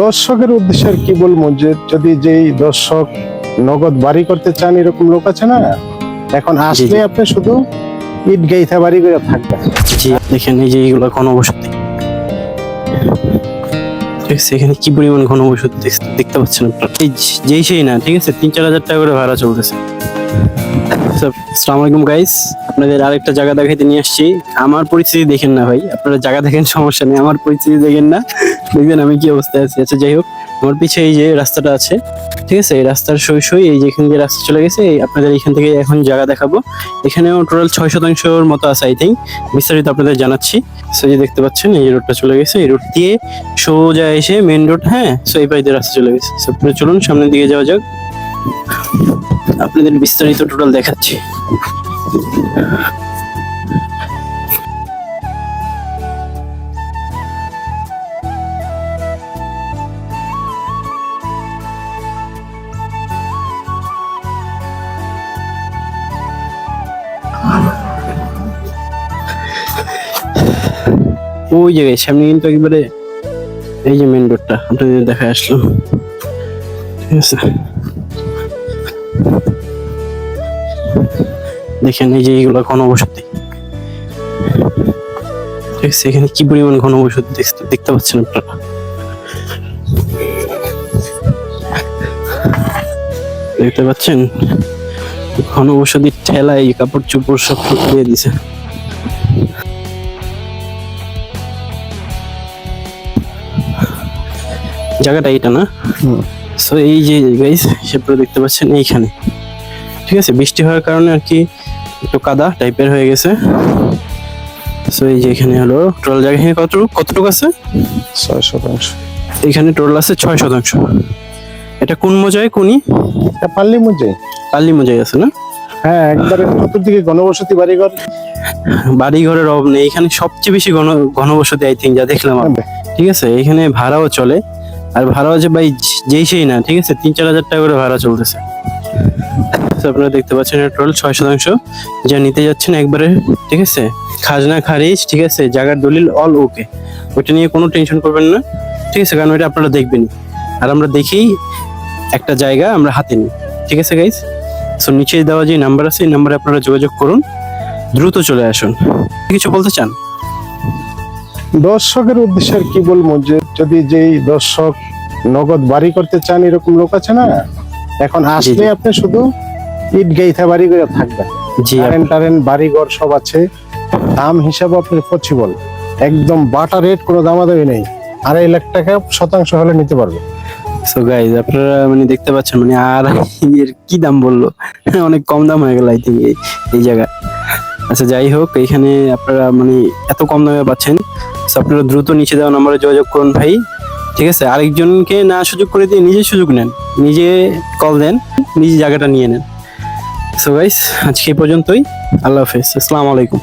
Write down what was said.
দর্শকের উদ্দেশ্যে আর কি বলবো, যে যদি যেই দর্শক নগদ বাড়ি করতে চান এরকম লোক আছে না, এখন আসলে আপনি শুধু ইট গাইথা বাড়ি করে থাকবেন। জি, দেখেন এই যে এইগুলো ঘনবসতি, ঠিক আছে। এখানে কি পরিমাণ ঘনবসতি দেখতে পাচ্ছেন আপনারা। এই যেই সেই না, ঠিক আছে, 3-4 হাজার টাকা করে ভাড়া চলতেছে। আসসালামু আলাইকুম গাইস, আপনাদের আরেকটা জায়গা দেখাইতে নিয়ে আসছি। আমার পরিস্থিতি দেখেন না ভাই, আপনারা জায়গা দেখেন সমস্যা নেই, আমার পরিস্থিতি দেখেন না, দেখবেন আমি কি অবস্থায় আছি। আচ্ছা যাই হোক, আমার পিছে এই যে রাস্তাটা আছে, ঠিক আছে, এই রাস্তার সই এই যে এখান দিয়ে রাস্তা চলে গেছে, আপনাদের এখান থেকে এখন জায়গা দেখাবো। এখানেও টোটাল 6% মতো আছে আই থিঙ্ক, বিস্তারিত আপনাদের জানাচ্ছি। সো যে দেখতে পাচ্ছেন এই রোডটা চলে গেছে, এই রোড দিয়ে সোজা এসে মেইন রোড, হ্যাঁ, সো এই পাশে রাস্তা চলে গেছে। সো আপনারা চলুন সামনের দিকে যাওয়া যাক, আপনাদের বিস্তারিত টোটাল দেখাচ্ছি। ওই জায়গায় সামনে কিন্তু একেবারে এই যে মেইন রোডটা আপনাদের দেখা আসলো, ঠিক আছে। দেখেন এই যে এইগুলো ঘনবসতি, ঠিক আছে। এখানে কি পরিমাণ ঘনবসতি দেখতে পাচ্ছেন আপনারা। দেখতে পাচ্ছেন ঘনবসতির ঠেলায় কাপড় চোপড় সব দিয়ে দিছে। জায়গাটা এটা না, সো এই যে গাইস সেটা দেখতে পাচ্ছেন এইখানে, ঠিক আছে। বৃষ্টি হওয়ার কারণে আর কি একটু কাদা টাইপের হয়ে গেছে। সো এই যে এখানে হলো টোটাল জায়গা, এখানে কতটুকু আছে? 6%। এখানে টোটাল আছে 6%। এটা কোন মজায় কোনি? এটা পাল্লি মজাই। পাল্লি মজায় আছে না? হ্যাঁ, একবারে চতুর্দিকে ঘনবসতি বাড়িঘর। বাড়িঘরের অভাব নেই এখানে, সবচেয়ে বেশি ঘনবসতি আই থিঙ্ক যা দেখলাম, ঠিক আছে। এখানে ভাড়াও চলে, আর ভাড়া আছে ভাই যেই সেই না, ঠিক আছে, 3-4 হাজার টাকা করে ভাড়া চলতেছে। আপনারা দেখতে পাচ্ছেন টোটাল 6%, যা নিতে যাচ্ছেন একবারে, ঠিক আছে, খাজনা খারিজ, ঠিক আছে, জায়গার দলিল অল ওকে, ওইটা নিয়ে কোনো টেনশন করবেন না, ঠিক আছে, কারণ ওইটা আপনারা দেখবেনই, আর আমরা দেখেই একটা জায়গা আমরা হাতে নিই, ঠিক আছে গাইস। সো নিচে দেওয়া যে নাম্বার আছে এই নাম্বারে আপনারা যোগাযোগ করুন, দ্রুত চলে আসুন। কিছু বলতে চান? দর্শকের উদ্দেশ্যে আর কি বলবো, যে যদি যেই দর্শক নগদ বাড়ি করতে চান এরকম লোক আছে না, এখন আসলে আপনি শুধু ইট গাইথা বাড়ি করে থাকবেন। জি, কারেন্ট বাড়িঘর সব আছে, দাম হিসাবে আপনার পসিবল, একদম বাটা রেট, কোনো দামাদামি নেই, 2.5 লাখ টাকা শতাংশ হলে নিতে পারবে। সো গাইজ আপনারা মানে দেখতে পাচ্ছেন, মানে আর এর কি দাম বললো, অনেক কম দাম হয়ে গেল আই থিঙ্ক এই জায়গা। আচ্ছা যাই হোক, এখানে আপনারা মানে এত কম দামে পাচ্ছেন, সো আপনারা দ্রুত নিচে দেওয়া নম্বরে যোগাযোগ করুন ভাই, ঠিক আছে। আরেকজনকে না সুযোগ করে দিয়ে নিজে সুযোগ নেন, নিজে কল দেন, নিজে জায়গাটা নিয়ে নেন। সো গাইস আজকে এই পর্যন্তই, আল্লাহ হাফেজ, আসসালামু আলাইকুম।